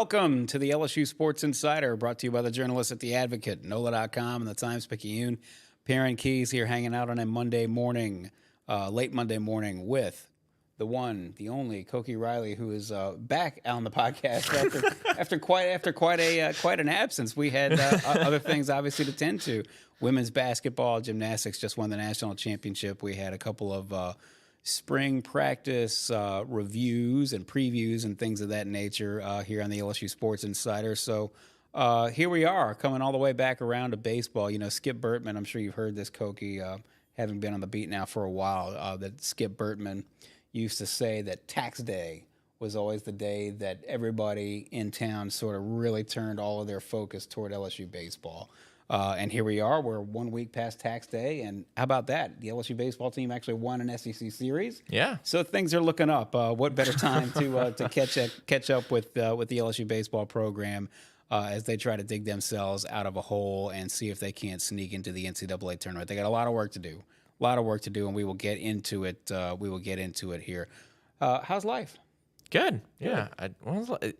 Welcome to the LSU Sports Insider, brought to you by the journalists at The Advocate, NOLA.com, and the Times-Picayune. Perryn Keys here hanging out on a Monday morning, late Monday morning with the one, the only Koki Riley, who is back on the podcast after quite an absence. We had other things obviously to tend to. Women's basketball, gymnastics just won the national championship. We had a couple of spring practice reviews and previews and things of that nature here on the LSU Sports Insider. So here we are, coming all the way back around to baseball. You know, Skip Bertman, I'm sure you've heard this, Koki, having been on the beat now for a while, that Skip Bertman used to say that tax day was always the day that everybody in town sort of really turned all of their focus toward LSU baseball. And here we are. We're 1 week past tax day, and how about that? The LSU baseball team actually won an SEC series. Yeah. So things are looking up. What better time to catch up with the LSU baseball program as they try to dig themselves out of a hole and see if they can't sneak into the NCAA tournament. They got a lot of work to do. And we will get into it. Here. How's life? Good. Yeah.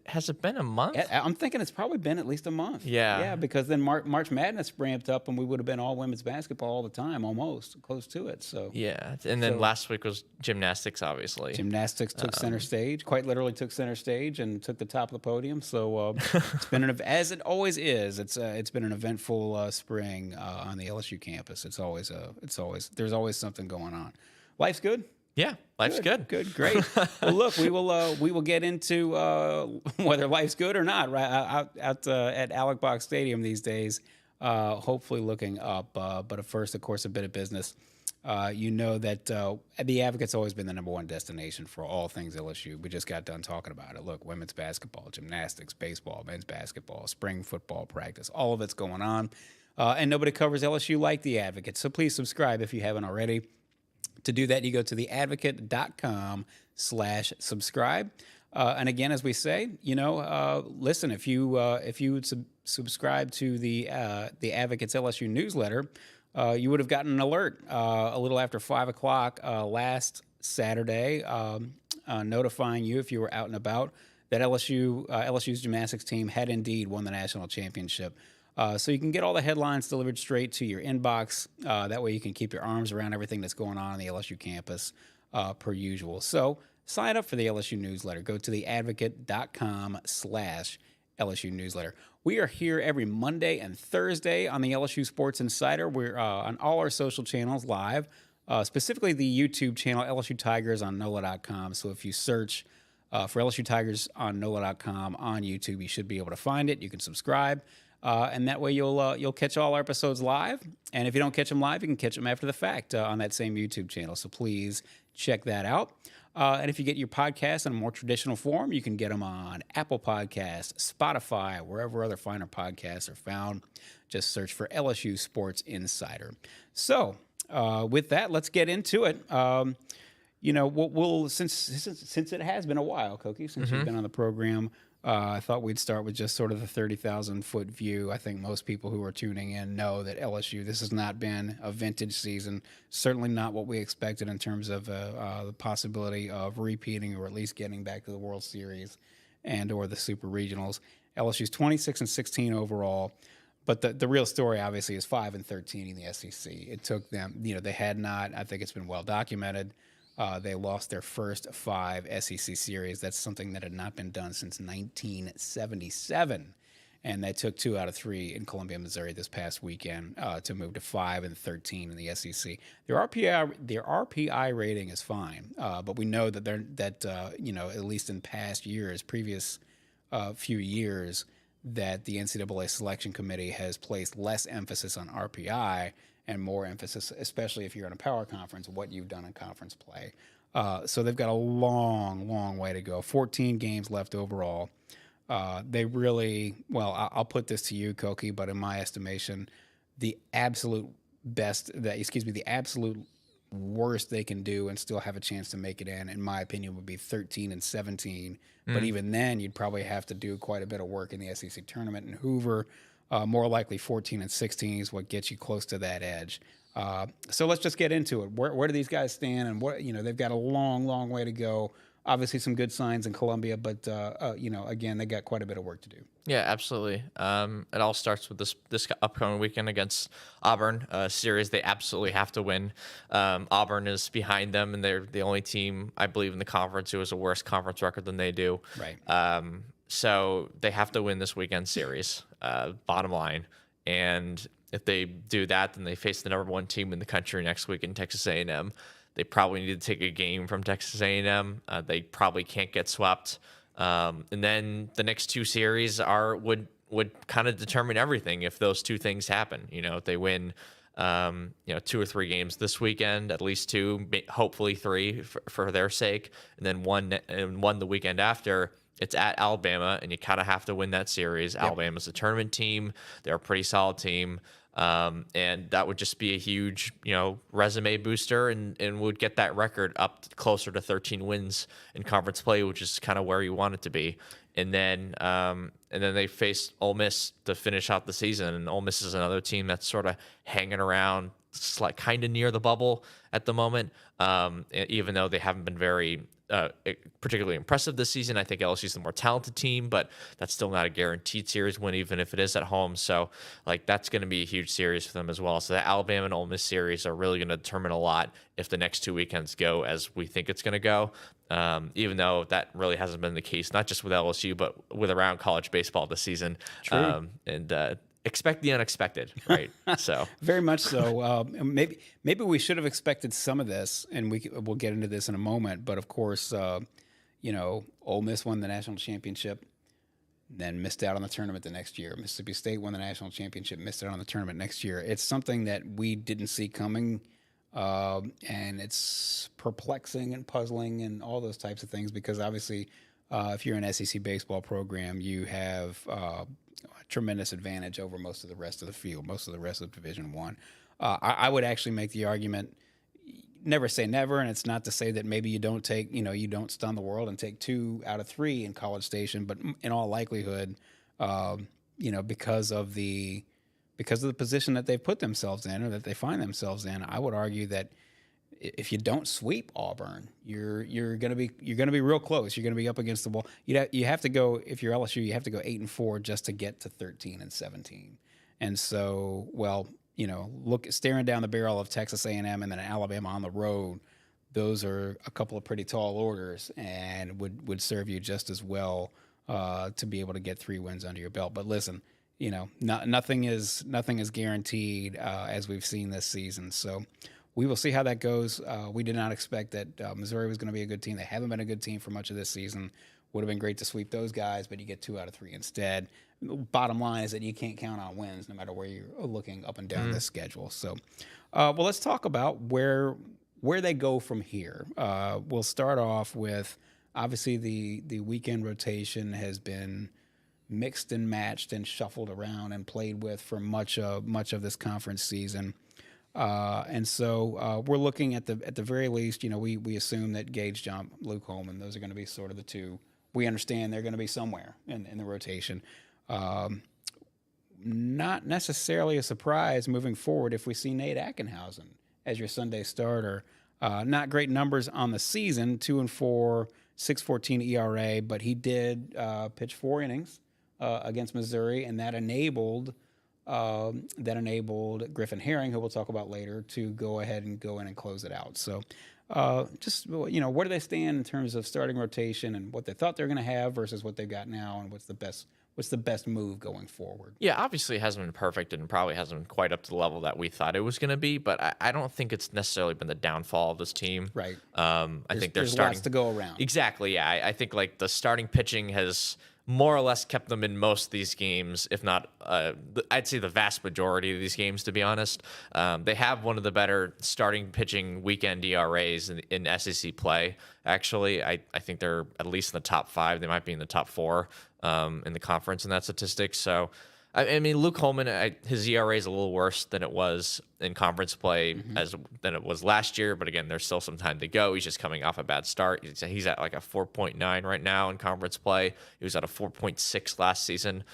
Has it been a month? I'm thinking it's probably been at least a month. Yeah. Yeah, because then March Madness ramped up, and we would have been all women's basketball all the time, almost close to it. So yeah, and then last week was gymnastics, obviously. Gymnastics took center stage, quite literally took center stage, and took the top of the podium. So it's been as it always is. It's been an eventful spring on the LSU campus. There's always something going on. Life's good. Yeah, life's good. Good, great. Well, look, we will get into whether life's good or not right out at Alec Box Stadium these days. Hopefully looking up. But first, of course, a bit of business. You know that the Advocate's always been the number one destination for all things LSU. We just got done talking about it. Look, women's basketball, gymnastics, baseball, men's basketball, spring football practice, all of it's going on. And nobody covers LSU like the Advocate. So please subscribe if you haven't already. To do that, you go to theadvocate.com/subscribe. And again, as we say, listen, if you would subscribe to the Advocate's LSU newsletter, you would have gotten an alert a little after 5 o'clock last Saturday, notifying you if you were out and about that LSU's gymnastics team had indeed won the national championship. So you can get all the headlines delivered straight to your inbox. That way you can keep your arms around everything that's going on the LSU campus per usual. So sign up for the LSU newsletter. Go to theadvocate.com/LSU newsletter. We are here every Monday and Thursday on the LSU Sports Insider. We're on all our social channels live, specifically the YouTube channel LSU Tigers on NOLA.com. So if you search for LSU Tigers on NOLA.com on YouTube, you should be able to find it. You can subscribe. And that way you'll catch all our episodes live. And if you don't catch them live, you can catch them after the fact on that same YouTube channel. So please check that out. And if you get your podcasts in a more traditional form, you can get them on Apple Podcasts, Spotify, wherever other finer podcasts are found. Just search for LSU Sports Insider. So with that, let's get into it. We'll since it has been a while, Koki, since you've been on the program, I thought we'd start with just sort of the 30,000-foot view. I think most people who are tuning in know that LSU, this has not been a vintage season, certainly not what we expected in terms of the possibility of repeating or at least getting back to the World Series and or the Super Regionals. LSU's 26-16 overall. But the real story, obviously, is 5-13 in the SEC. It took them, they had not, I think it's been well documented, they lost their first 5 SEC series. That's something that had not been done since 1977. And they took 2 out of 3 in Columbia, Missouri this past weekend to move to 5-13 in the SEC. Their RPI rating is fine, but we know that at least in past years, previous few years, that the NCAA selection committee has placed less emphasis on RPI and more emphasis, especially if you're in a power conference, what you've done in conference play. So they've got a long, long way to go. 14 games left overall. They really, I'll put this to you, Koki, but in my estimation, the absolute worst they can do and still have a chance to make it in my opinion, would be 13-17. But even then, you'd probably have to do quite a bit of work in the SEC tournament. And Hoover, more likely 14-16 is what gets you close to that edge. So let's just get into it. Where do these guys stand? And they've got a long, long way to go obviously some good signs in Columbia, but again, they got quite a bit of work to do. Yeah, absolutely. It all starts with this upcoming weekend against Auburn, a series they absolutely have to win. Auburn is behind them, and they're the only team, I believe, in the conference who has a worse conference record than they do. Right. So they have to win this weekend series, bottom line. And if they do that, then they face the number one team in the country next week in Texas A&M. They probably need to take a game from Texas A&M. They probably can't get swept. And then the next two series would kind of determine everything if those two things happen. If they win, 2 or 3 games this weekend, at least 2, hopefully 3 for their sake, and then one the weekend after. It's at Alabama, and you kind of have to win that series. Yep. Alabama's a tournament team; they're a pretty solid team. And that would just be a huge, resume booster and would get that record up closer to 13 wins in conference play, which is kind of where you want it to be. And then they face Ole Miss to finish out the season. And Ole Miss is another team that's sort of hanging around, like kind of near the bubble at the moment. Even though they haven't been very particularly impressive this season. I think LSU is the more talented team, but that's still not a guaranteed series win, even if it is at home. So, that's going to be a huge series for them as well. So the Alabama and Ole Miss series are really going to determine a lot if the next 2 weekends go as we think it's going to go. Even though that really hasn't been the case, not just with LSU, but with around college baseball this season. True. Expect the unexpected, right? So very much so. Maybe we should have expected some of this, and we'll get into this in a moment. But of course, Ole Miss won the national championship, then missed out on the tournament the next year. Mississippi State won the national championship, missed out on the tournament next year. It's something that we didn't see coming, and it's perplexing and puzzling and all those types of things because obviously, if you're an SEC baseball program, you have a tremendous advantage over most of the rest of the field, most of the rest of Division I. I would actually make the argument, never say never, and it's not to say that maybe you don't stun the world and take 2 out of 3 in College Station, but in all likelihood, because of the position that they've put themselves in or that they find themselves in, I would argue that if you don't sweep Auburn, you're gonna be real close. You're gonna be up against the wall. You have to go, if you're LSU, you have to go 8-4 just to get to 13-17. And so, staring down the barrel of Texas A&M and then Alabama on the road, those are a couple of pretty tall orders and would serve you just as well to be able to get 3 wins under your belt. But listen, nothing is guaranteed as we've seen this season. So we will see how that goes. We did not expect that Missouri was going to be a good team. They haven't been a good team for much of this season. Would have been great to sweep those guys, but you get 2 out of 3 instead. Bottom line is that you can't count on wins no matter where you're looking up and down this schedule. So, let's talk about where they go from here. We'll start off with, obviously, the weekend rotation has been mixed and matched and shuffled around and played with for much of this conference season. And so we're looking at the very least, we assume that Gage Jump, Luke Holman, those are going to be sort of the 2. We understand they're going to be somewhere in the rotation. Not necessarily a surprise moving forward if we see Nate Ackenhausen as your Sunday starter. Not great numbers on the season, 2-4, 6.14 ERA, but he did pitch 4 innings against Missouri, and that enabled Griffin Herring, who we'll talk about later, to go ahead and go in and close it out. So where do they stand in terms of starting rotation and what they thought they were going to have versus what they've got now, and what's the best move going forward? Yeah, obviously it hasn't been perfect and probably hasn't been quite up to the level that we thought it was going to be, but I don't think it's necessarily been the downfall of this team. Right. I think there's lots to go around. Exactly, yeah. I think the starting pitching has more or less kept them in most of these games, if not, I'd say the vast majority of these games, to be honest. They have one of the better starting pitching weekend ERAs in SEC play, actually. I think they're at least in the top 5. They might be in the top 4 in the conference in that statistic. So, I mean, Luke Holman, his ERA is a little worse than it was in conference play than it was last year. But again, there's still some time to go. He's just coming off a bad start. He's at like a 4.9 right now in conference play. He was at a 4.6 last season.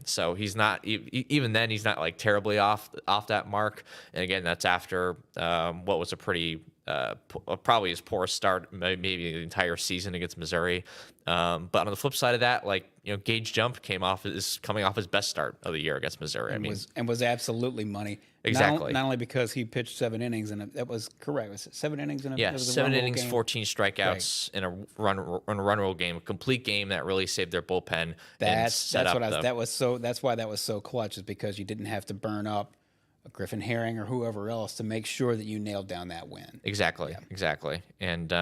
So he's not even then. He's not like terribly off that mark. And again, that's after what was a pretty probably his poorest start maybe the entire season against Missouri. But on the flip side of that, like, Gage Jump coming off his best start of the year against Missouri. Was absolutely money. Exactly. Not only because he pitched 7 innings, and that was correct. Was it 7 innings in a Yeah, it was a 7 run rule innings, game? 14 strikeouts in a run rule game, a complete game that really saved their bullpen. That's why that was so clutch, is because you didn't have to burn up a Griffin Herring or whoever else to make sure that you nailed down that win. Exactly. And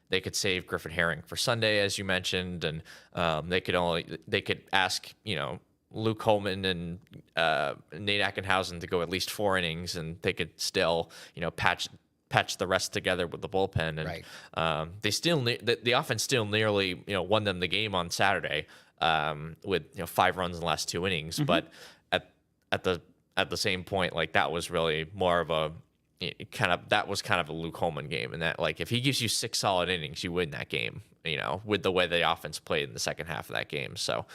they could save Griffin Herring for Sunday, as you mentioned, and they could ask Luke Holman and Nate Ackenhausen to go at least 4 innings, and they could still patch the rest together with the bullpen. And right. the offense still nearly won them the game on Saturday with 5 runs in the last 2 innings. Mm-hmm. But at the same point, like, that was really more of a kind of a Luke Holman game, and that, like, if he gives you 6 solid innings, you win that game. With the way the offense played in the second half of that game. So.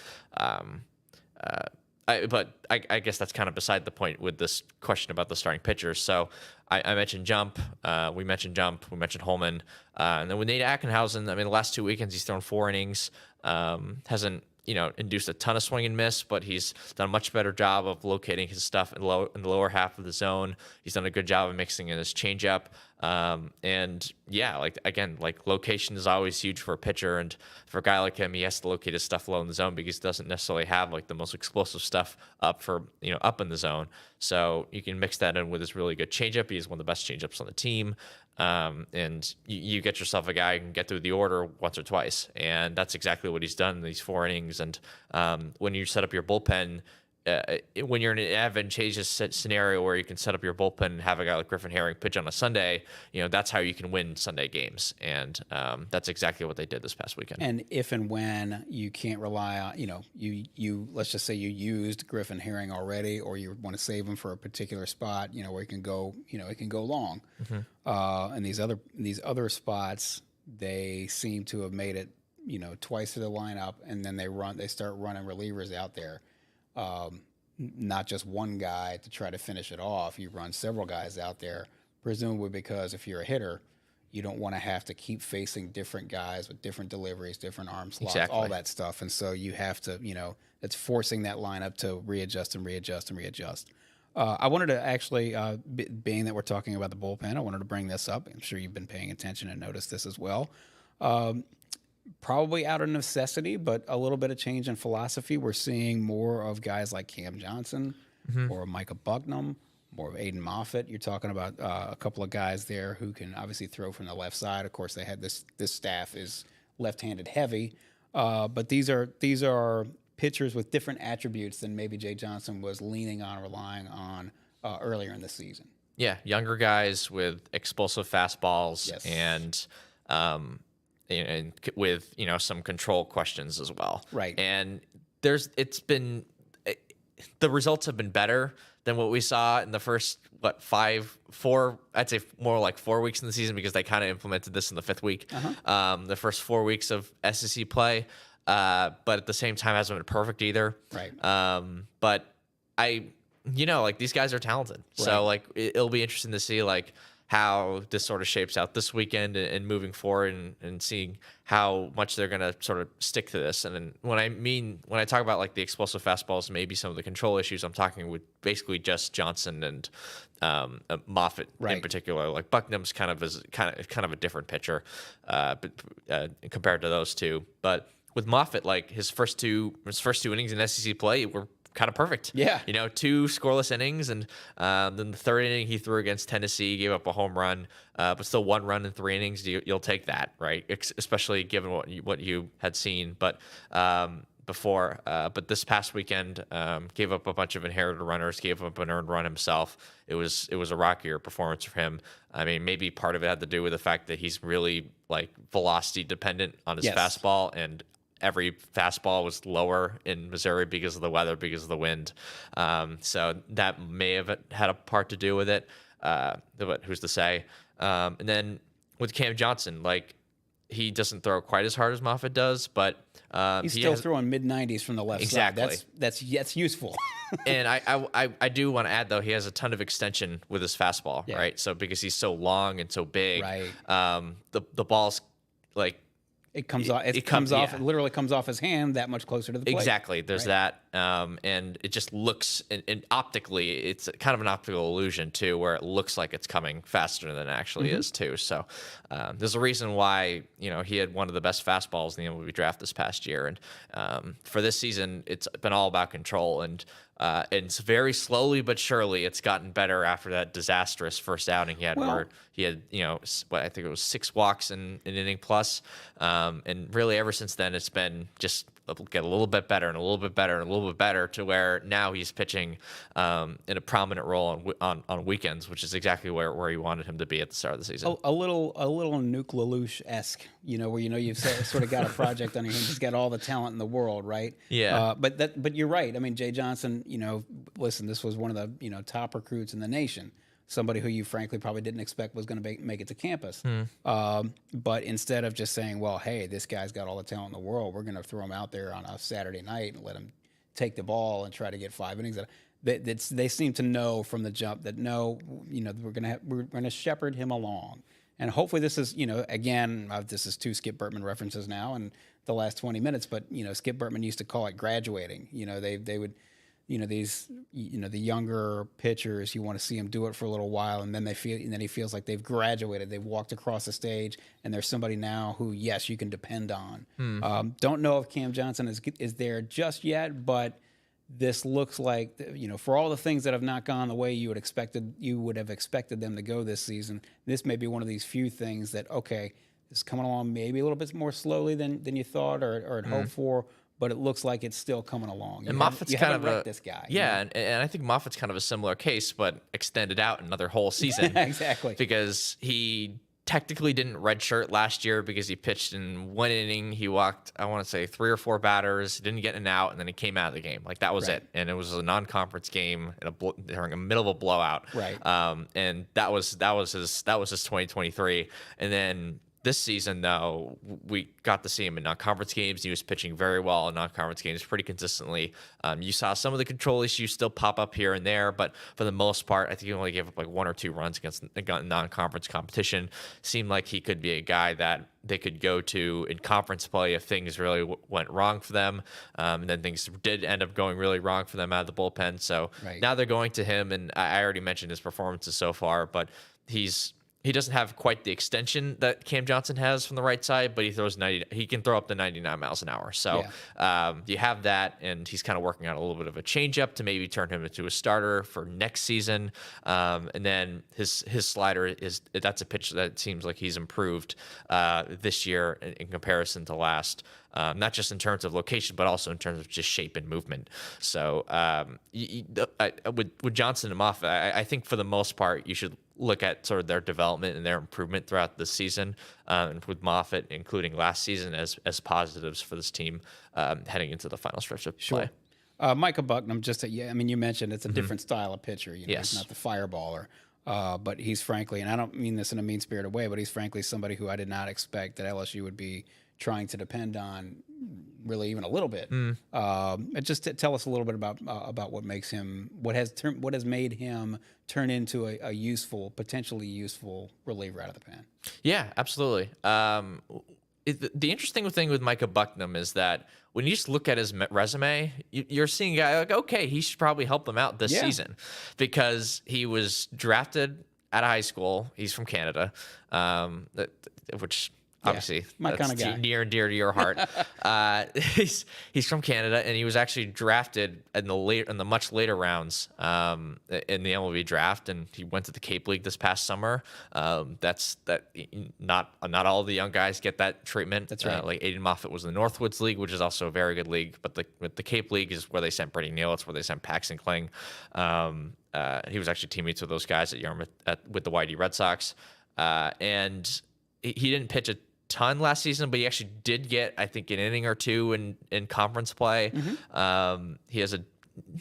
I guess that's kind of beside the point with this question about the starting pitchers. So I mentioned Jump. We mentioned Holman. And then with Nate Ackenhausen, the last 2 weekends he's thrown 4 innings. Hasn't induced a ton of swing and miss, but he's done a much better job of locating his stuff in the lower half of the zone. He's done a good job of mixing in his changeup. And yeah, location is always huge for a pitcher, and for a guy like him, he has to locate his stuff low in the zone because he doesn't necessarily have the most explosive stuff up in the zone. So you can mix that in with his really good changeup. He's one of the best changeups on the team. And you get yourself a guy who can get through the order once or twice, and that's exactly what he's done in these 4 innings. And when you set up your bullpen, when you're in an advantageous scenario where you can set up your bullpen and have a guy like Griffin Herring pitch on a Sunday, that's how you can win Sunday games. And that's exactly what they did this past weekend. And if and when you can't rely on, you let's just say you used Griffin Herring already, or you want to save him for a particular spot, where it can go long. Mm-hmm. And these other spots, they seem to have made it, twice to the lineup, and then they start running relievers out there. Not just one guy to try to finish it off. You run several guys out there, presumably because if you're a hitter, you don't want to have to keep facing different guys with different deliveries, different arm slots, all that stuff. And so you have to, it's forcing that lineup to readjust. I wanted to actually, being that we're talking about the bullpen, I wanted to bring this up. I'm sure you've been paying attention and noticed this as well. Probably out of necessity, but a little bit of change in philosophy. We're seeing more of guys like Cam Johnson, mm-hmm. or Micah Bucknam, more of Aiden Moffett. You're talking about a couple of guys there who can obviously throw from the left side. Of course, they had this staff is left-handed heavy, but these are pitchers with different attributes than maybe Jay Johnson was relying on earlier in the season. Yeah, younger guys with explosive fastballs. Yes. And with some control questions as well. Right. And the results have been better than what we saw in the first I'd say more like 4 weeks in the season, because they kind of implemented this in the 5th week. Uh-huh. The first 4 weeks of SEC play, but at the same time hasn't been perfect either. Right. But these guys are talented, right. So it'll be interesting to see how this sort of shapes out this weekend and moving forward, and seeing how much they're going to sort of stick to this. And then when I talk about the explosive fastballs, maybe some of the control issues, I'm talking with basically just Johnson and Moffett, right. In particular. Bucknam's kind of a different pitcher, compared to those two. But with Moffett, his first two innings in SEC play were kind of perfect. Yeah. 2 scoreless innings, and then the 3rd inning he threw against Tennessee, gave up a home run, but still 1 run in 3 innings. You'll take that, right? Especially given what you had seen, but before. But this past weekend, gave up a bunch of inherited runners, gave up an earned run himself. It was a rockier performance for him. Maybe part of it had to do with the fact that he's really velocity dependent on his fastball, and every fastball was lower in Missouri because of the weather, because of the wind. So that may have had a part to do with it, but who's to say? And then with Cam Johnson, he doesn't throw quite as hard as Moffett does, but he's still throwing mid-90s from the left exactly. side. That's useful. And I do want to add, though, he has a ton of extension with his fastball, right? So because he's so long and so big, right. The ball's like it comes off. It literally comes off his hand that much closer to the plate. Exactly. There's that, and it just looks, and optically, it's kind of an optical illusion too, where it looks like it's coming faster than it actually is too. So there's a reason why he had one of the best fastballs in the MLB draft this past year, and for this season, it's been all about control, and it's very slowly but surely it's gotten better after that disastrous first outing he had, where he had I think it was 6 walks in an inning plus, and really ever since then it's been just get a little bit better and a little bit better and a little bit better, to where now he's pitching in a prominent role on weekends, which is exactly where you wanted him to be at the start of the season. A little Nuke LaLoosh-esque, where you've sort of got a project under him. He's got all the talent in the world, right? Yeah. But you're right. I mean, Jay Johnson, listen, this was one of the top recruits in the nation. Somebody who you frankly probably didn't expect was going to make it to campus. But instead of just saying, well, hey, this guy's got all the talent in the world, we're going to throw him out there on a Saturday night and let him take the ball and try to get 5 innings. They seem to know from the jump that no, we're going to shepherd him along. And hopefully this is, again, this is 2 Skip Bertman references now in the last 20 minutes, but, Skip Bertman used to call it graduating. They would, the younger pitchers, you want to see them do it for a little while, and then he feels like they've graduated. They've walked across the stage, and there's somebody now who, yes, you can depend on. Don't know if Cam Johnson is there just yet, but this looks like, for all the things that have not gone the way you would have expected them to go this season, this may be one of these few things that, okay, this is coming along maybe a little bit more slowly than you thought or had hoped for, but it looks like it's still coming along. And Moffett's kind of this guy. Yeah, and I think Moffett's kind of a similar case, but extended out another whole season. Exactly. Because he technically didn't redshirt last year because he pitched in 1 inning. He walked, I want to say, 3 or 4 batters, didn't get an out, and then he came out of the game. Like, that was it. And it was a non-conference game during the middle of a blowout. Right. And that was his 2023. And then this season, though, we got to see him in non-conference games. He was pitching very well in non-conference games pretty consistently. You saw some of the control issues still pop up here and there, but for the most part, I think he only gave up like 1 or 2 runs against non-conference competition. Seemed like he could be a guy that they could go to in conference play if things really went wrong for them. And then things did end up going really wrong for them out of the bullpen. So now they're going to him, and I already mentioned his performances so far, but he doesn't have quite the extension that Cam Johnson has from the right side, but he can throw up to 99 miles an hour. So you have that, and he's kind of working on a little bit of a changeup to maybe turn him into a starter for next season. And then his slider that's a pitch that seems like he's improved this year in comparison to last. Not just in terms of location, but also in terms of just shape and movement. So with Johnson and Moffett, I think for the most part, you should look at sort of their development and their improvement throughout the season, and with Moffett, including last season, as positives for this team heading into the final stretch of play. Micah Bucknam, you mentioned it's a different style of pitcher. He's not the fireballer. But he's frankly, and I don't mean this in a mean-spirited way, but he's frankly somebody who I did not expect that LSU would be trying to depend on really even a little bit. Just tell us a little bit about what makes him, what has made him turn into a potentially useful reliever out of the pen. Yeah, absolutely. The interesting thing with Micah Bucknam is that when you just look at his resume, you're seeing a guy like, okay, he should probably help them out this season, because he was drafted out of high school. He's from Canada, which obviously my kind of guy, near and dear to your heart. He's from Canada, and he was actually drafted in the much later rounds in the MLB draft, and he went to the Cape League this past summer. Not all the young guys get that treatment. That's right. Like Aiden Moffett was in the Northwoods League, which is also a very good league, but the Cape League is where they sent Brady Neal. It's where they sent Paxton Kling. He was actually teammates with those guys at Yarmouth with the YD Red Sox, and he didn't pitch a ton last season, but he actually did get, I think, an inning or 2 in conference play. He has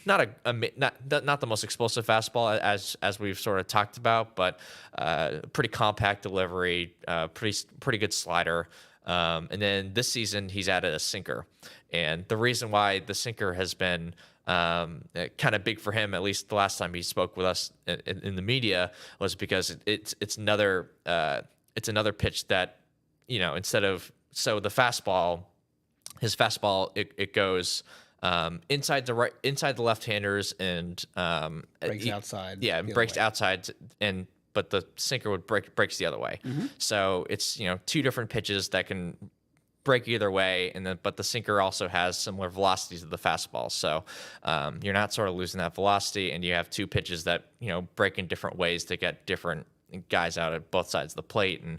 not the most explosive fastball as we've sort of talked about, but pretty compact delivery, pretty good slider. And then this season, he's added a sinker. And the reason why the sinker has been kind of big for him, at least the last time he spoke with us in the media, was because it's another pitch that, instead of the fastball, his fastball it goes inside the left-handers and breaks outside. Yeah, breaks outside but the sinker would breaks the other way. So it's two different pitches that can break either way, but the sinker also has similar velocities to the fastball. So you're not sort of losing that velocity, and you have two pitches that break in different ways to get different guys out at both sides of the plate. And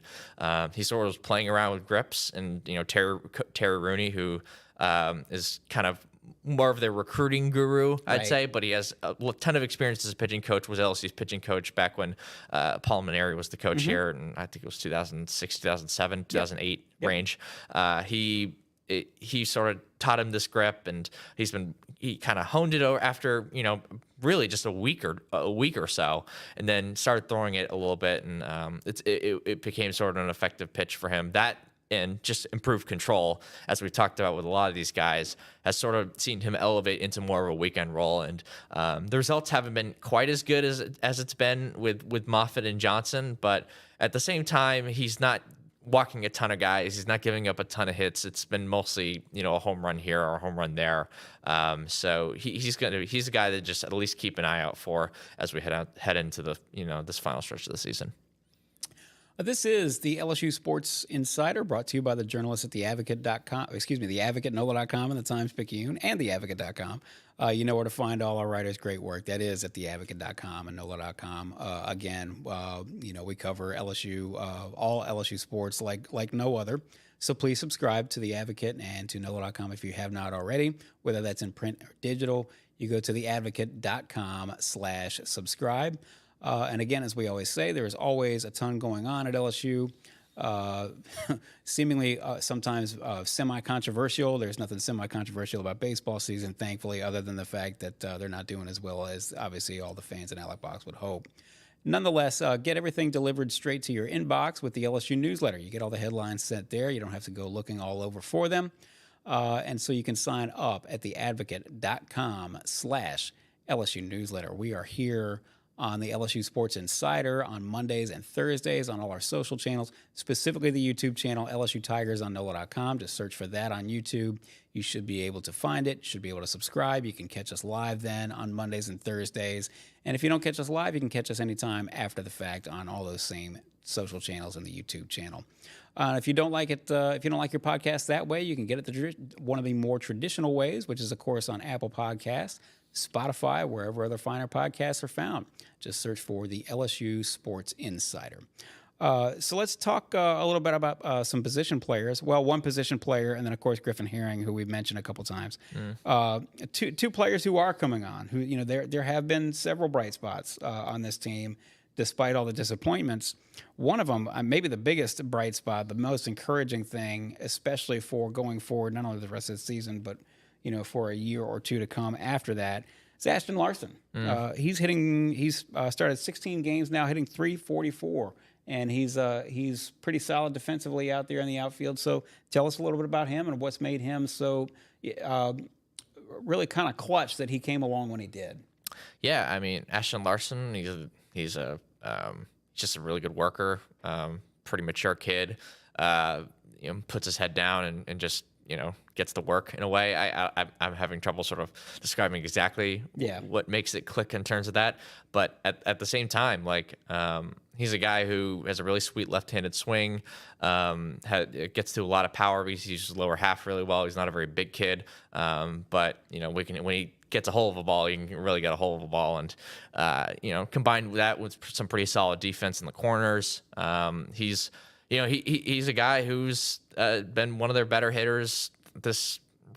he sort of was playing around with grips, and Terry Rooney, who is kind of more of their recruiting guru, I'd say, but he has a ton of experience as a pitching coach, was LSU's pitching coach back when Paul Maneri was the coach here, and I think it was 2006, 2007, 2008 range. He sort of taught him this grip, and he kind of honed it over after, really just a week or so, and then started throwing it a little bit, and it became sort of an effective pitch for him. That and just improved control, as we've talked about with a lot of these guys, has sort of seen him elevate into more of a weekend role. And the results haven't been quite as good as it's been with Moffett and Johnson, but at the same time, he's not walking a ton of guys. He's not giving up a ton of hits. It's been mostly, a home run here or a home run there. So he's a guy that just at least keep an eye out for as we head into the, this final stretch of the season. This is the LSU Sports Insider, brought to you by the journalists at theadvocate.com, the Advocate, NOLA.com, and the Times-Picayune, and theadvocate.com. You know where to find all our writers' great work. That is at theadvocate.com and NOLA.com. Again, we cover LSU, all LSU sports like no other. So please subscribe to The Advocate and to NOLA.com if you have not already, whether that's in print or digital. You go to theadvocate.com/subscribe. And again, as we always say, there is always a ton going on at LSU, seemingly sometimes semi-controversial. There's nothing semi-controversial about baseball season, thankfully, other than the fact that they're not doing as well as, obviously, all the fans in Alex Box would hope. Nonetheless, get everything delivered straight to your inbox with the LSU newsletter. You get all the headlines sent there. You don't have to go looking all over for them. And so you can sign up at theadvocate.com/LSU newsletter. We are here on the LSU Sports Insider on Mondays and Thursdays on all our social channels, specifically the YouTube channel, LSU Tigers on NOLA.com. Just search for that on YouTube. You should be able to find it. You should be able to subscribe. You can catch us live then on Mondays and Thursdays. And if you don't catch us live, you can catch us anytime after the fact on all those same social channels and the YouTube channel. If you don't like it, if you don't like your podcast that way, you can get it one of the more traditional ways, which is, of course, on Apple Podcasts, Spotify, wherever other finer podcasts are found. Just search for the LSU Sports Insider. So let's talk a little bit about some position players. Well, one position player, and then, of course, Griffin Herring, who we've mentioned a couple times. Two players who are coming on, who, there have been several bright spots on this team, despite all the disappointments. One of them, maybe the biggest bright spot, the most encouraging thing, especially for going forward, not only the rest of the season, but for a year or two to come after that, is Ashton Larson. He's started 16 games now, hitting .344, and he's pretty solid defensively out there in the outfield. So tell us a little bit about him and what's made him so really kind of clutch that he came along when he did. Yeah, I mean, Ashton Larson, he's just a really good worker, pretty mature kid. Puts his head down and just gets to work in a way. I'm having trouble sort of describing exactly what makes it click in terms of that. But at the same time, he's a guy who has a really sweet left-handed swing, gets to a lot of power because he uses lower half really well. He's not a very big kid. But, when he gets a hold of a ball, you can really get a hold of a ball. And, combined with that with some pretty solid defense in the corners, he's a guy who's been one of their better hitters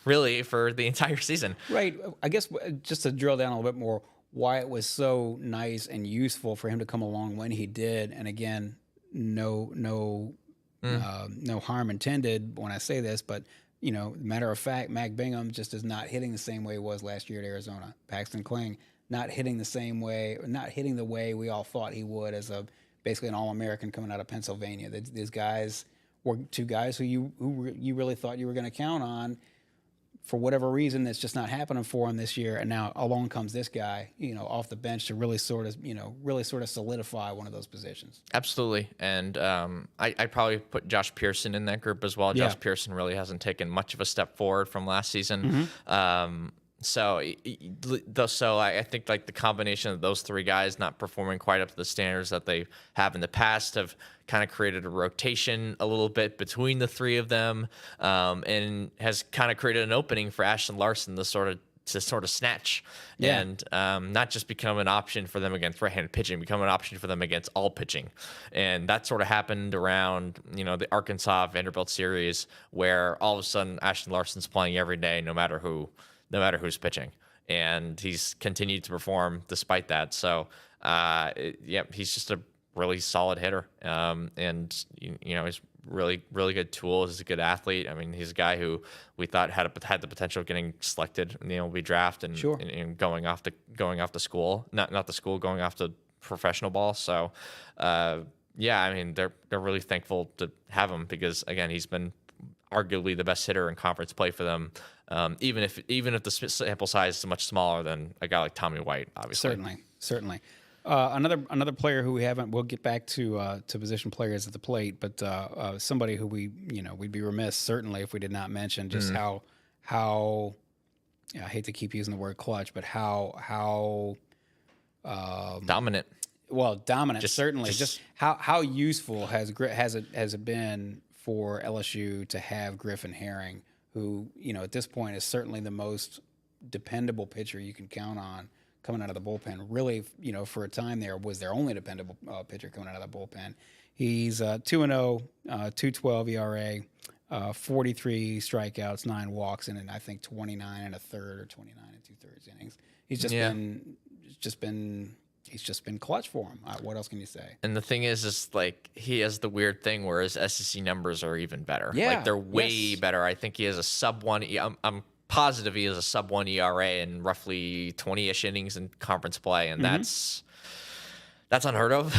for the entire season. Right. I guess just to drill down a little bit more, why it was so nice and useful for him to come along when he did. And again, no harm intended when I say this, but matter of fact, Mac Bingham just is not hitting the same way he was last year at Arizona. Paxton Kling not hitting the same way, or not hitting the way we all thought he would as basically an All-American coming out of Pennsylvania. These guys or two guys who you really thought you were going to count on. For whatever reason, that's just not happening for him this year. And now along comes this guy, off the bench to really sort of solidify one of those positions. Absolutely. And I'd probably put Josh Pearson in that group as well. Yeah. Josh Pearson really hasn't taken much of a step forward from last season. So I think like the combination of those three guys not performing quite up to the standards that they have in the past have kind of created a rotation a little bit between the three of them, and has kind of created an opening for Ashton Larson to sort of snatch and not just become an option for them against right-handed pitching, become an option for them against all pitching. And that sort of happened around, the Arkansas Vanderbilt series, where all of a sudden Ashton Larson's playing every day, no matter who's pitching. And he's continued to perform despite that. So, he's just a really solid hitter. And he's really, really good tool. He's a good athlete. I mean, he's a guy who we thought had the potential of getting selected in the MLB draft and, Sure. and going off to school, not the school, going off to professional ball. So, I mean, they're really thankful to have him because, again, he's been arguably the best hitter in conference play for them. Even if the sample size is much smaller than a guy like Tommy White, obviously. Certainly. Another player who we'll get back to position players at the plate, but somebody who we'd be remiss certainly if we did not mention just how I hate to keep using the word clutch, but how dominant. Well, dominant certainly. Just how useful has it been for LSU to have Griffin Herring, who at this point is certainly the most dependable pitcher you can count on coming out of the bullpen. Really, for a time there was their only dependable pitcher coming out of the bullpen. He's 2-0, 2.12 ERA, 43 strikeouts, 9 walks, and I think 29 and a third or 29 and 2/3 innings. He's just been clutch for him. What else can you say? And the thing is like he has the weird thing where his SEC numbers are even better. Yeah, like they're way better. I think he has a sub-1. I'm positive he has a sub-1 ERA in roughly 20-ish innings in conference play, and that's unheard of.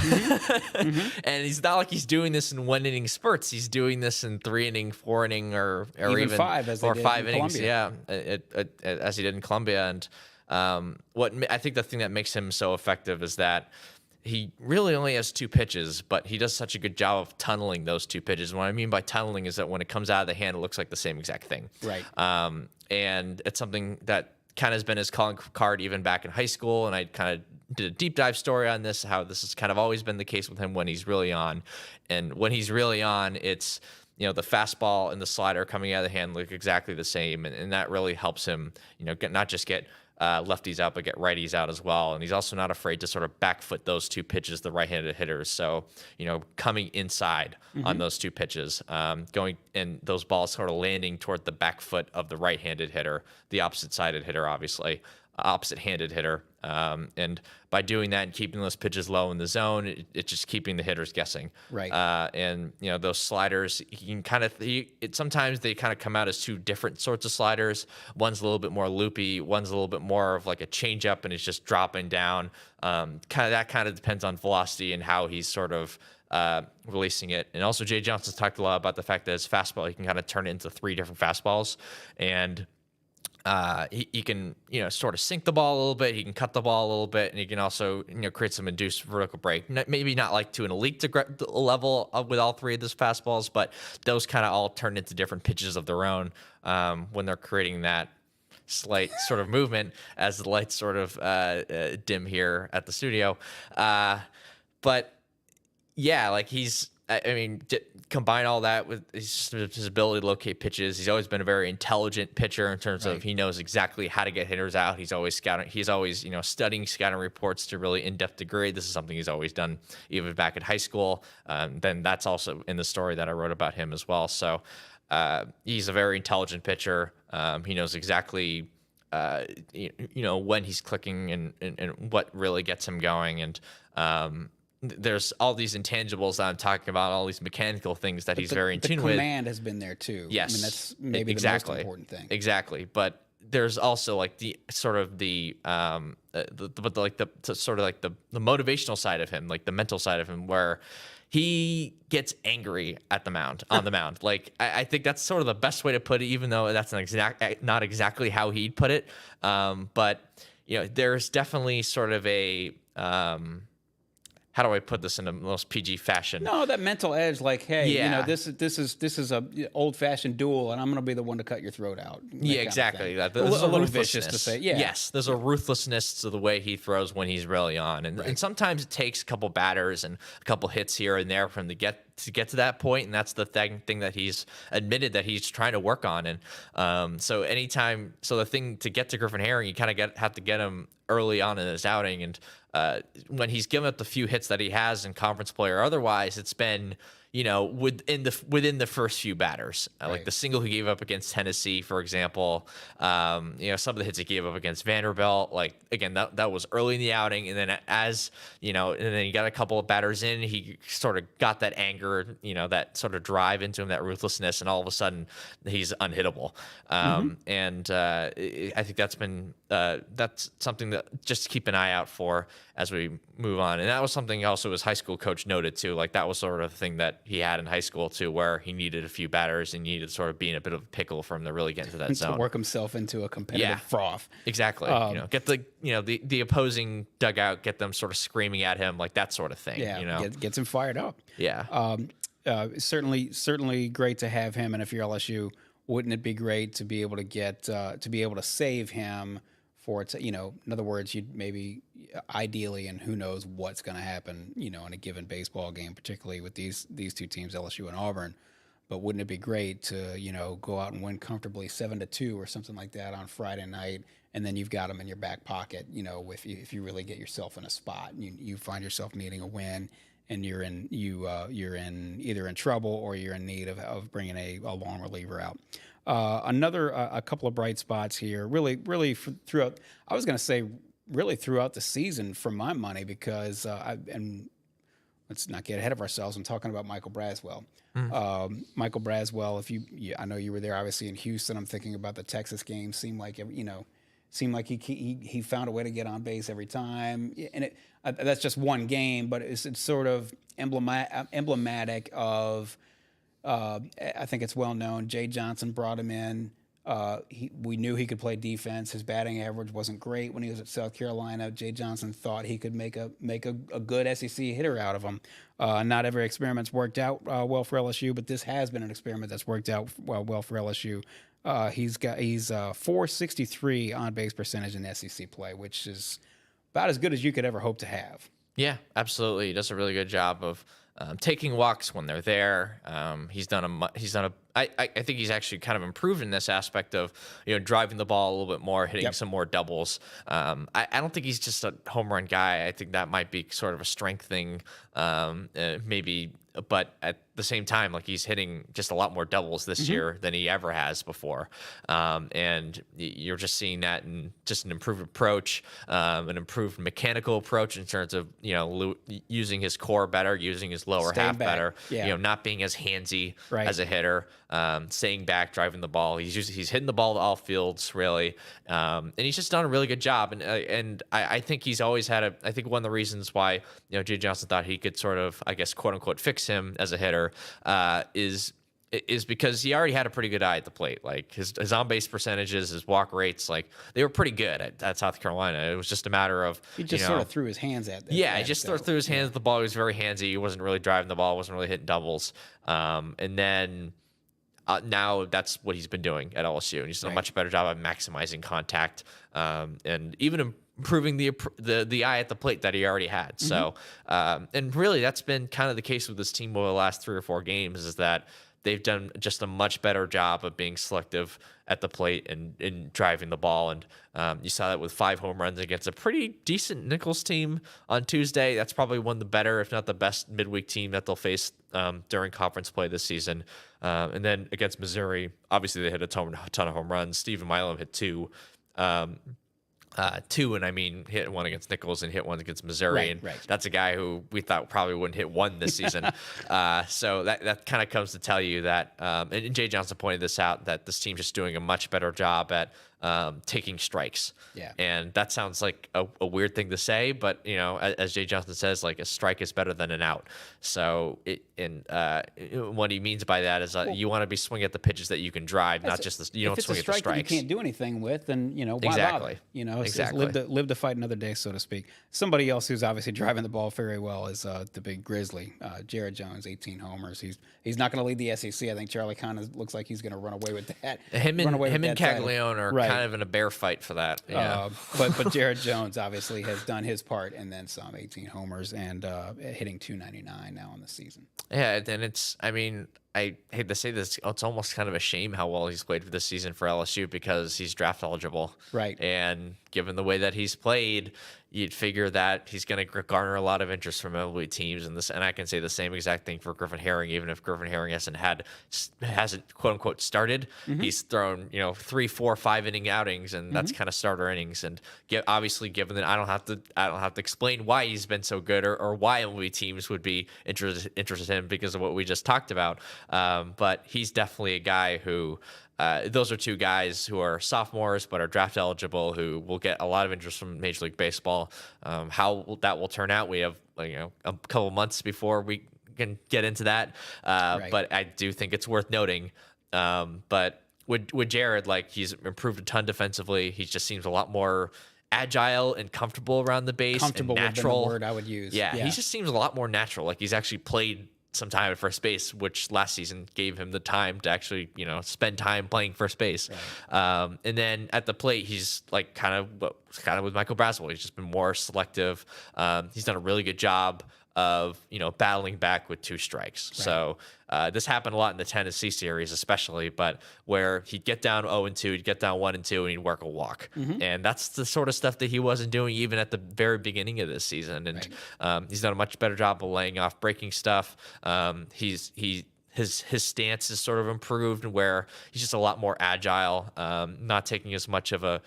And he's not like he's doing this in 1 inning spurts. He's doing this in 3 inning, 4 inning, or even 5 as or they did 5 in innings. Columbia. As he did in Columbia. And what I think the thing that makes him so effective is that he really only has 2 pitches, but he does such a good job of tunneling those 2 pitches. And what I mean by tunneling is that when it comes out of the hand, it looks like the same exact thing. Right. And it's something that kind of has been his calling card even back in high school. And I kind of did a deep dive story on this, how this has kind of always been the case with him when he's really on. And when he's really on, it's, the fastball and the slider coming out of the hand look exactly the same. And that really helps him, not just get lefties out, but get righties out as well. And he's also not afraid to sort of back foot those 2 pitches, the right-handed hitters. So, coming inside on those 2 pitches, going and those balls sort of landing toward the back foot of the right-handed hitter, the opposite-sided hitter, obviously, opposite-handed hitter. And by doing that and keeping those pitches low in the zone, it's just keeping the hitters guessing. Right. And those sliders, he can kind of sometimes they kind of come out as 2 different sorts of sliders. One's a little bit more loopy. One's a little bit more of like a changeup, and it's just dropping down. That kind of depends on velocity and how he's sort of releasing it. And also, Jay Johnson's talked a lot about the fact that his fastball, he can kind of turn it into 3 different fastballs, and he can, sort of sink the ball a little bit. He can cut the ball a little bit, and he can also, create some induced vertical break. Maybe not like to an elite level with all 3 of those fastballs, but those kind of all turn into different pitches of their own when they're creating that slight sort of movement as the lights sort of dim here at the studio. But yeah, like combine all that with his ability to locate pitches. He's always been a very intelligent pitcher in terms of he knows exactly how to get hitters out. He's always scouting. He's always, studying scouting reports to really in-depth degree. This is something he's always done even back at high school. Then that's also in the story that I wrote about him as well. So he's a very intelligent pitcher. He knows exactly, when he's clicking and what really gets him going. And there's all these intangibles that I'm talking about, all these mechanical things that he's very in tune with. The command has been there too. Yes, I mean that's maybe the most important thing. Exactly, but there's also like the motivational side of him, like the mental side of him, where he gets angry at the mound on the mound. Like I think that's sort of the best way to put it, even though that's not exactly how he'd put it. But there's definitely sort of a how do I put this in the most PG fashion? No, that mental edge, like, hey, this is a old fashioned duel, and I'm going to be the one to cut your throat out. Yeah, exactly. A little vicious to say. Yeah. Yes, there's a ruthlessness to the way he throws when he's really on, and sometimes it takes a couple batters and a couple hits here and there for him to get to that point, and that's the thing that he's admitted that he's trying to work on. And so the thing to get to Griffin Herring, you kind of have to get him early on in his outing, and when he's given up the few hits that he has in conference play or otherwise, it's been within the first few batters, like the single he gave up against Tennessee, for example. Some of the hits he gave up against Vanderbilt, like again, that was early in the outing, and then and then he got a couple of batters in, he sort of got that anger, that sort of drive into him, that ruthlessness, and all of a sudden he's unhittable. And I think that's something that just to keep an eye out for as we move on. And that was something also his high school coach noted too. Like that was sort of the thing that he had in high school too, where he needed a few batters and needed to sort of be in a bit of a pickle for him to really get into that zone. To work himself into a competitive froth. Exactly. Get the opposing dugout, get them sort of screaming at him, like that sort of thing. Yeah, gets him fired up. Yeah. Certainly great to have him. And if you're LSU, wouldn't it be great to be able to save him for in other words, you'd maybe ideally, and who knows what's going to happen, in a given baseball game, particularly with these two teams, LSU and Auburn. But wouldn't it be great to, go out and win comfortably 7-2 or something like that on Friday night, and then you've got them in your back pocket, if you really get yourself in a spot, you find yourself needing a win, and you're either in trouble or you're in need of bringing a long reliever out. A couple of bright spots here, really throughout. I was going to say really throughout the season for my money, because and let's not get ahead of ourselves. I'm talking about Michael Braswell. Michael Braswell. I know you were there, obviously in Houston. I'm thinking about the Texas game. Seemed like he found a way to get on base every time, and that's just one game, but it's sort of emblematic of. I think it's well known. Jay Johnson brought him in. We knew he could play defense. His batting average wasn't great when he was at South Carolina. Jay Johnson thought he could make a good SEC hitter out of him. Not every experiment's worked out well for LSU, but this has been an experiment that's worked out well for LSU. He's .463 on base percentage in SEC play, which is about as good as you could ever hope to have. Yeah, absolutely. He does a really good job of taking walks when they're there. I think he's actually kind of improved in this aspect of driving the ball a little bit more, hitting some more doubles. I don't think he's just a home run guy. I think that might be sort of a strength thing, maybe. But at the same time, like he's hitting just a lot more doubles this year than he ever has before, and you're just seeing that in just an improved approach, an improved mechanical approach in terms of using his core better, using his lower half better, not being as handsy as a hitter, staying back, driving the ball. He's hitting the ball to all fields really, and he's just done a really good job. And I think he's always had I think one of the reasons why Jay Johnson thought he could sort of, I guess, quote unquote fix him as a hitter is because he already had a pretty good eye at the plate. Like his on base percentages, his walk rates, like they were pretty good at South Carolina. It was just a matter of he just sort of threw his hands at them. Yeah, he just sort of threw his hands at the ball. He was very handsy. He wasn't really driving the ball. Wasn't really hitting doubles. And then now that's what he's been doing at LSU, and he's done a much better job of maximizing contact and even improving the eye at the plate that he already had. So, and really that's been kind of the case with this team over the last 3 or 4 games, is that they've done just a much better job of being selective at the plate and driving the ball. And you saw that with 5 home runs against a pretty decent Nichols team on Tuesday. That's probably one of the better, if not the best, midweek team that they'll face during conference play this season. And then against Missouri, obviously they hit a ton of home runs. Steven Milam hit 2. And I mean hit one against Nichols and hit one against Missouri, that's a guy who we thought probably wouldn't hit 1 this season. So that kind of comes to tell you that, and Jay Johnson pointed this out, that this team's just doing a much better job at taking strikes. Yeah. And that sounds like a weird thing to say, but as Jay Johnson says, like a strike is better than an out. So what he means by that is you want to be swinging at the pitches that you can drive, not just you don't swing at the strikes. If it's a strike that you can't do anything with, then why Exactly. bother? Exactly. Live to fight another day, so to speak. Somebody else who's obviously driving the ball very well is the big Grizzly, Jared Jones, 18 homers. He's not going to lead the SEC. I think Charlie kind of looks like he's going to run away with that. Him and Caglione are kind of in a bear fight for that. Yeah. But Jared Jones obviously has done his part and then some, 18 homers and hitting 299 now in the season. Yeah, and I hate to say this, it's almost kind of a shame how well he's played for this season for LSU because he's draft eligible. Right. And given the way that he's played, you'd figure that he's going to garner a lot of interest from MLB teams. And I can say the same exact thing for Griffin Herring, even if Griffin Herring hasn't quote unquote started. Mm-hmm. He's thrown 3, 4, 5 inning outings, and that's kind of starter innings. And obviously, given that I don't have to explain why he's been so good or why MLB teams would be interested in him because of what we just talked about. But he's definitely a guy who. Those are two guys who are sophomores but are draft eligible who will get a lot of interest from Major League Baseball. How that will turn out, we have a couple months before we can get into that. Right. But I do think it's worth noting. But with Jared, he's improved a ton defensively. He just seems a lot more agile and comfortable around the base. Comfortable and natural. Would be the word I would use. Yeah, he just seems a lot more natural. Like he's actually played some time at first base, which last season gave him the time to actually, spend time playing first base. Right. And then at the plate, he's kind of with Michael Braswell. He's just been more selective. He's done a really good job of, battling back with 2 strikes. Right. So this happened a lot in the Tennessee series, especially, but where he'd get down 0-2, he'd get down 1-2, and he'd work a walk. Mm-hmm. And that's the sort of stuff that he wasn't doing even at the very beginning of this season. And right. He's done a much better job of laying off breaking stuff. His stance is sort of improved where he's just a lot more agile, not taking as much of a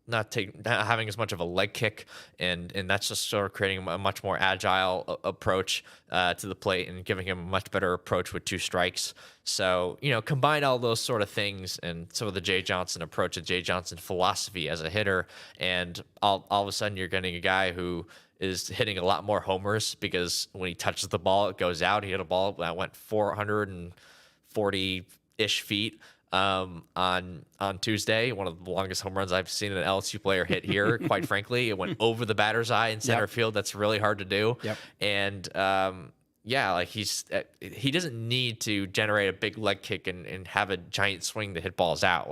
not having as much of a leg kick, and that's just sort of creating a much more agile approach to the plate and giving him a much better approach with 2 strikes. So, combine all those sort of things and some of the Jay Johnson approach and Jay Johnson philosophy as a hitter, and all of a sudden you're getting a guy who is hitting a lot more homers because when he touches the ball, it goes out. He hit a ball that went 440-ish feet. On Tuesday, one of the longest home runs I've seen an LSU player hit here. Quite frankly, it went over the batter's eye in center field. That's really hard to do. Yep. And he doesn't need to generate a big leg kick and have a giant swing to hit balls out.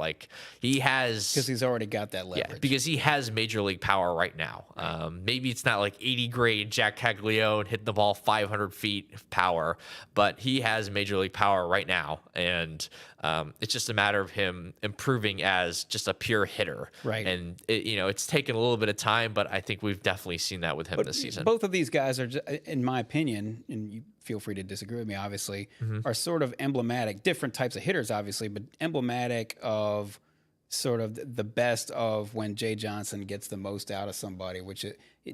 He has, because he's already got that leverage. Yeah, because he has major league power right now. Maybe it's not 80 grade Jack Caglione hitting the ball 500 feet of power, but he has major league power right now, and it's just a matter of him improving as just a pure hitter. Right. And it's taken a little bit of time, but I think we've definitely seen that with him this season. Both of these guys are, in my opinion, and you feel free to disagree with me, obviously, are sort of emblematic, different types of hitters, obviously, but emblematic of sort of the best of when Jay Johnson gets the most out of somebody, which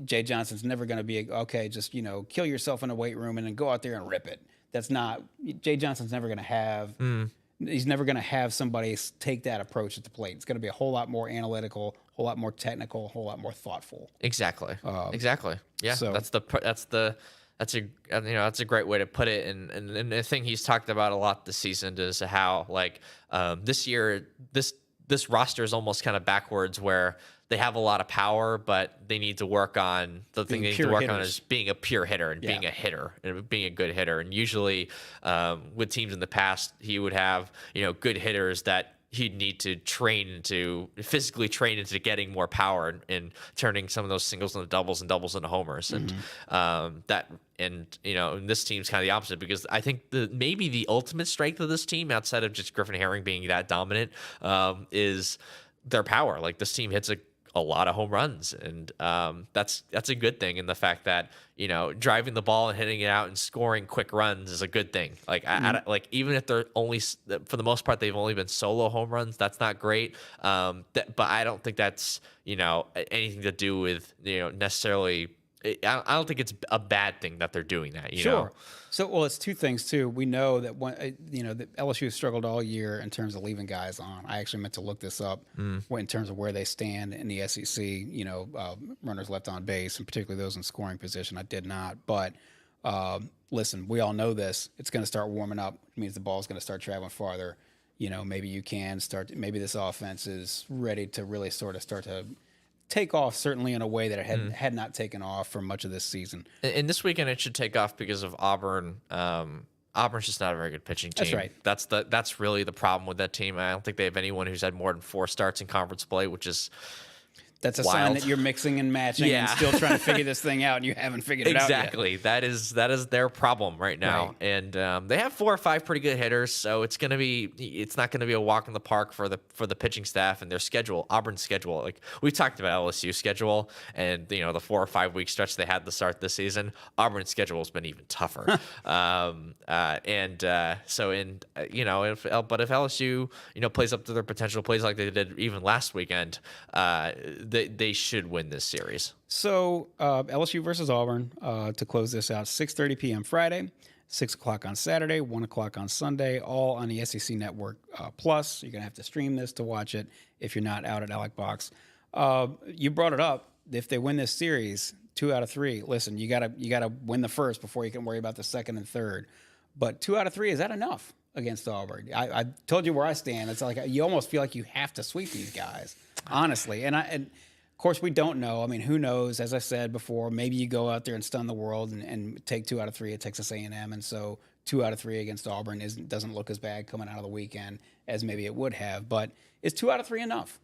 Jay Johnson's never going to be, just, kill yourself in a weight room and then go out there and rip it. That's not, Jay Johnson's never going to have, he's never going to have somebody take that approach at the plate. It's going to be a whole lot more analytical, a whole lot more technical, a whole lot more thoughtful. Exactly. Yeah. So that's a great way to put it. And the thing he's talked about a lot this season is how this year, this roster is almost kind of backwards where they have a lot of power, but they need to work on the thing they need to work on is being a pure hitter and being a hitter and being a good hitter. And usually with teams in the past, he would have, good hitters that he'd need to physically train into getting more power and turning some of those singles into doubles and doubles into homers. And this team's kind of the opposite, because I think maybe the ultimate strength of this team, outside of just Griffin Herring being that dominant, is their power. This team hits a lot of home runs, and that's a good thing. And the fact that driving the ball and hitting it out and scoring quick runs is a good thing. Even if they're only, for the most part, they've only been solo home runs, that's not great. But I don't think that's anything to do with necessarily I don't think it's a bad thing that they're doing that. You Sure. know? So, well, it's two things too. We know that that LSU has struggled all year in terms of leaving guys on. I actually meant to look this up in terms of where they stand in the SEC. Runners left on base, and particularly those in scoring position. I did not, but listen, we all know this. It's going to start warming up. It means the ball's going to start traveling farther. Maybe you can start. Maybe this offense is ready to really sort of start to take off, certainly in a way that it had not taken off for much of this season. And this weekend it should take off because of Auburn. Auburn's just not a very good pitching team. That's right. That's really the problem with that team. I don't think they have anyone who's had more than 4 starts in conference play, which is that's a wild. Sign that you're mixing and matching and still trying to figure this thing out, and you haven't figured it out yet. Exactly. That is their problem right now. Right. And they have 4 or 5 pretty good hitters, so it's not going to be a walk in the park for the pitching staff and their schedule. Auburn's schedule, like we've talked about LSU schedule and the 4 or 5 week stretch they had to start this season. Auburn's schedule has been even tougher. If LSU plays up to their potential, plays like they did even last weekend, they should win this series. So LSU versus Auburn to close this out, 6:30 p.m. Friday, 6 o'clock on Saturday, 1 o'clock on Sunday, all on the SEC Network Plus. You're going to have to stream this to watch it if you're not out at Alec Box. You brought it up. If they win this series, 2 out of 3, listen, you gotta win the first before you can worry about the second and third. But 2 out of 3, is that enough against Auburn? I told you where I stand. It's like you almost feel like you have to sweep these guys, honestly. And of course, we don't know. I mean, who knows? As I said before, maybe you go out there and stun the world and take 2 out of 3 at Texas A&M, and so 2 out of 3 against Auburn doesn't look as bad coming out of the weekend as maybe it would have. But is 2 out of 3 enough?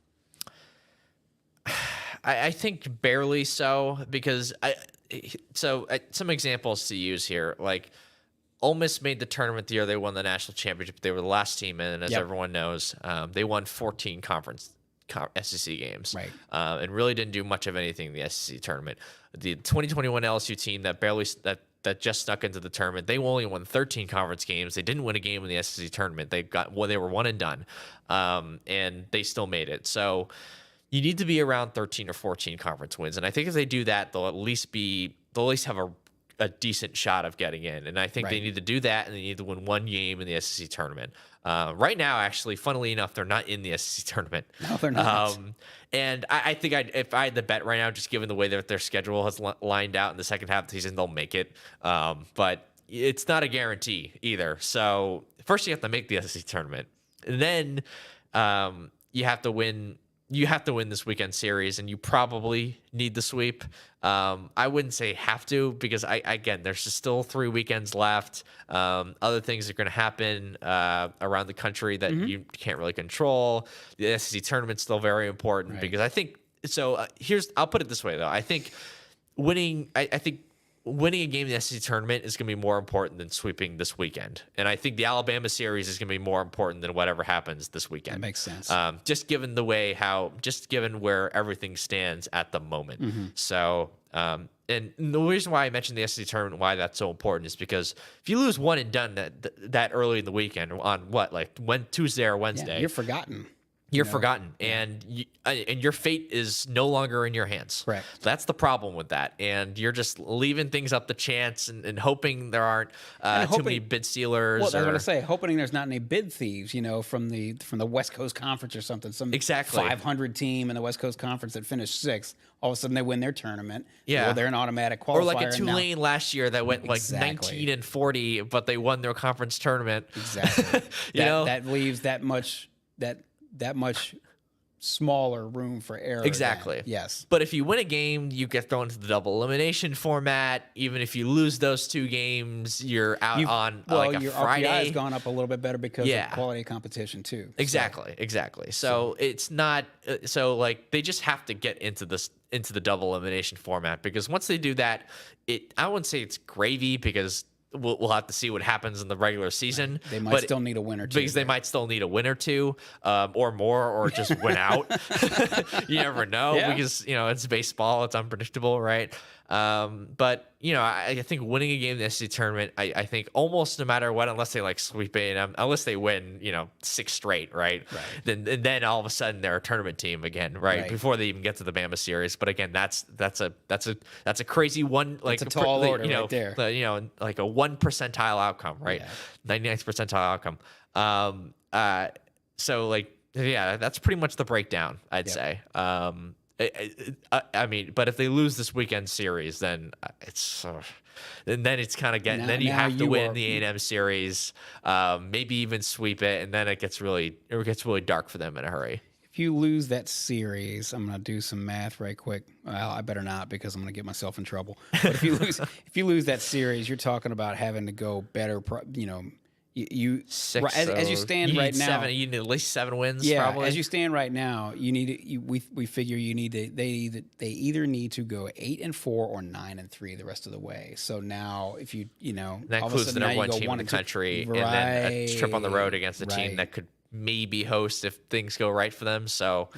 I think barely so, because some examples to use here, like Ole Miss made the tournament the year they won the national championship. They were the last team in, and as everyone knows, they won 14 SEC games, right? And really didn't do much of anything in the SEC tournament. The 2021 LSU team that just snuck into the tournament, they only won 13 conference games. They didn't win a game in the SEC tournament. They were one and done, and they still made it. So you need to be around 13 or 14 conference wins, and I think if they do that, they'll at least have a decent shot of getting in. And I think they need to do that, and they need to win 1 game in the SEC tournament. Right now, actually, funnily enough, they're not in the SEC tournament. No, they're not. And I think if I had to bet right now, just given the way that their schedule has lined out in the second half of the season, they'll make it. But it's not a guarantee either. So first you have to make the SEC tournament. And then you have to win this weekend series, and you probably need the sweep. I wouldn't say have to, because there's just still 3 weekends left. Other things are going to happen around the country that you can't really control. The SEC tournament's still very important, because I think so. I'll put it this way though. I think winning a game in the SEC tournament is going to be more important than sweeping this weekend. And I think the Alabama series is going to be more important than whatever happens this weekend. That makes sense. Just given where everything stands at the moment. So, and the reason why I mentioned the SEC tournament, why that's so important, is because if you lose one and done that early in the weekend on Tuesday or Wednesday, you're forgotten. You're forgotten, and your fate is no longer in your hands. Correct. That's the problem with that, and you're just leaving things up to chance and hoping there aren't too many bid stealers. Well, I was going to say, hoping there's not any bid thieves, from the West Coast Conference or something. Some 500 team in the West Coast Conference that finished 6th. All of a sudden, they win their tournament. Yeah, well, they're an automatic qualifier. Or like a Tulane last year that went 19-40, but they won their conference tournament. Exactly. That leaves that much smaller room for error. Exactly. Then. Yes. But if you win a game, you get thrown into the double elimination format. Even if you lose those 2 games, you're out on your Friday. RPI has gone up a little bit better because of quality of competition too. Exactly. So it's not they just have to get into the double elimination format, because once they do that, I wouldn't say it's gravy, because we'll have to see what happens in the regular season. They might still need a win or two. Because they might still need a win or two, or more, or just win out. You never know, because it's baseball, it's unpredictable, right? But I think winning a game in the SEC tournament, I think almost no matter what, unless they like sweep A&M, unless they win 6 straight, right? Then all of a sudden they're a tournament team again, right? Before they even get to the Bama series. But again, that's a crazy one, like it's a tall order right there. Like a 1 percentile outcome, right? 99th percentile outcome. So that's pretty much the breakdown, I'd say. I mean, but if they lose this weekend series, then it's kind of getting. Then you have to win the A&M series, maybe even sweep it, and then it gets really dark for them in a hurry. If you lose that series, I'm gonna do some math right quick. Well, I better not because I'm gonna get myself in trouble. But if you lose that series, you're talking about having to go better. You as you stand right now, you need at least 7 wins. Yeah, probably. as you stand right now, you need we figure you need to they either need to go 8-4 or 9-3 the rest of the way. So now if that includes the number 1 team in the country, and then a trip on the road against a team that could maybe host if things go right for them. So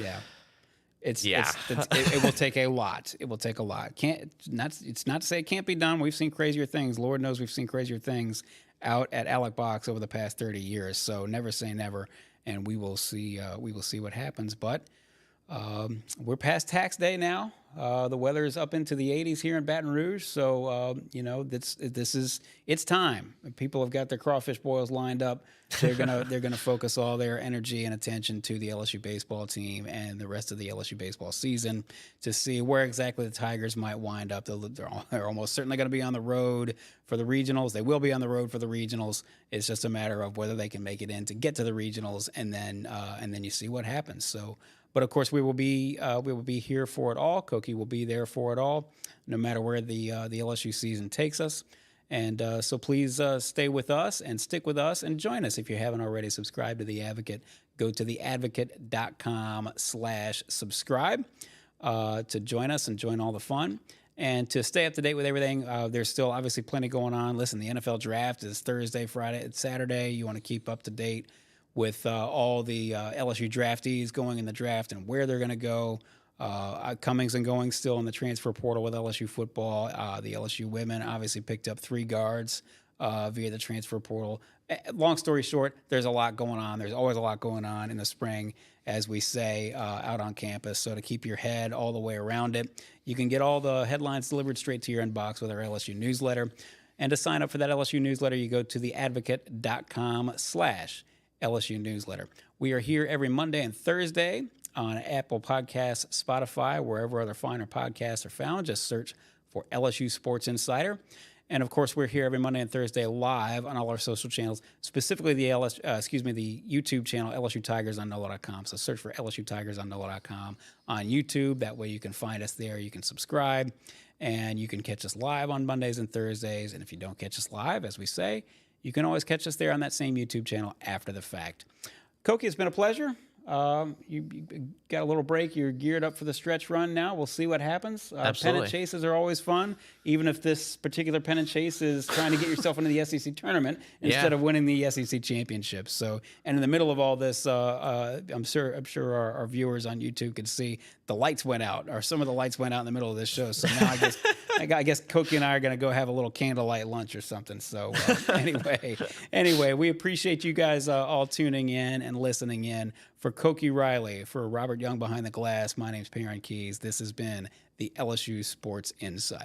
it will take a lot. It will take a lot. It's not to say it can't be done. We've seen crazier things. Lord knows we've seen crazier things out at Alec Box over the past 30 years. So never say never, and we will see what happens. But we're past tax day now. The weather is up into the 80s here in Baton Rouge. So it's time. People have got their crawfish boils lined up. They're gonna focus all their energy and attention to the LSU baseball team and the rest of the LSU baseball season to see where exactly the Tigers might wind up. They're almost certainly going to be on the road for the regionals. They will be on the road for the regionals. It's just a matter of whether they can make it in to get to the regionals, and then you see what happens. So. But of course, we will be here for it all. Koki will be there for it all, no matter where the LSU season takes us. And so please stay with us and stick with us and join us. If you haven't already subscribed to The Advocate, go to theadvocate.com/subscribe to join us and join all the fun. And to stay up to date with everything, there's still obviously plenty going on. Listen, the NFL draft is Thursday, Friday, and Saturday. You want to keep up to date with all the LSU draftees going in the draft and where they're going to go. Comings and goings still in the transfer portal with LSU football. The LSU women obviously picked up 3 guards via the transfer portal. Long story short, there's a lot going on. There's always a lot going on in the spring, as we say, out on campus. So to keep your head all the way around it, you can get all the headlines delivered straight to your inbox with our LSU newsletter. And to sign up for that LSU newsletter, you go to theadvocate.com/LSU newsletter. We are here every Monday and Thursday on Apple Podcasts, Spotify, wherever other finer podcasts are found. Just search for LSU Sports Insider. And of course, we're here every Monday and Thursday live on all our social channels, specifically the YouTube channel LSU Tigers on NOLA.com. So search for LSU Tigers on NOLA.com on YouTube. That way you can find us there. You can subscribe, and you can catch us live on Mondays and Thursdays. And if you don't catch us live, as we say, you can always catch us there on that same YouTube channel after the fact. Koki, it's been a pleasure. You got a little break. You're geared up for the stretch run now. We'll see what happens. Absolutely. Pennant chases are always fun, even if this particular pennant chase is trying to get yourself into the SEC tournament instead of winning the SEC championship. So, and in the middle of all this, I'm sure our viewers on YouTube could see the lights went out, or some of the lights went out in the middle of this show. So now I guess Koki and I are going to go have a little candlelight lunch or something. So anyway, we appreciate you guys all tuning in and listening in. For Koki Riley, for Robert Young behind the glass, my name's Perryn Keys. This has been the LSU Sports Insider.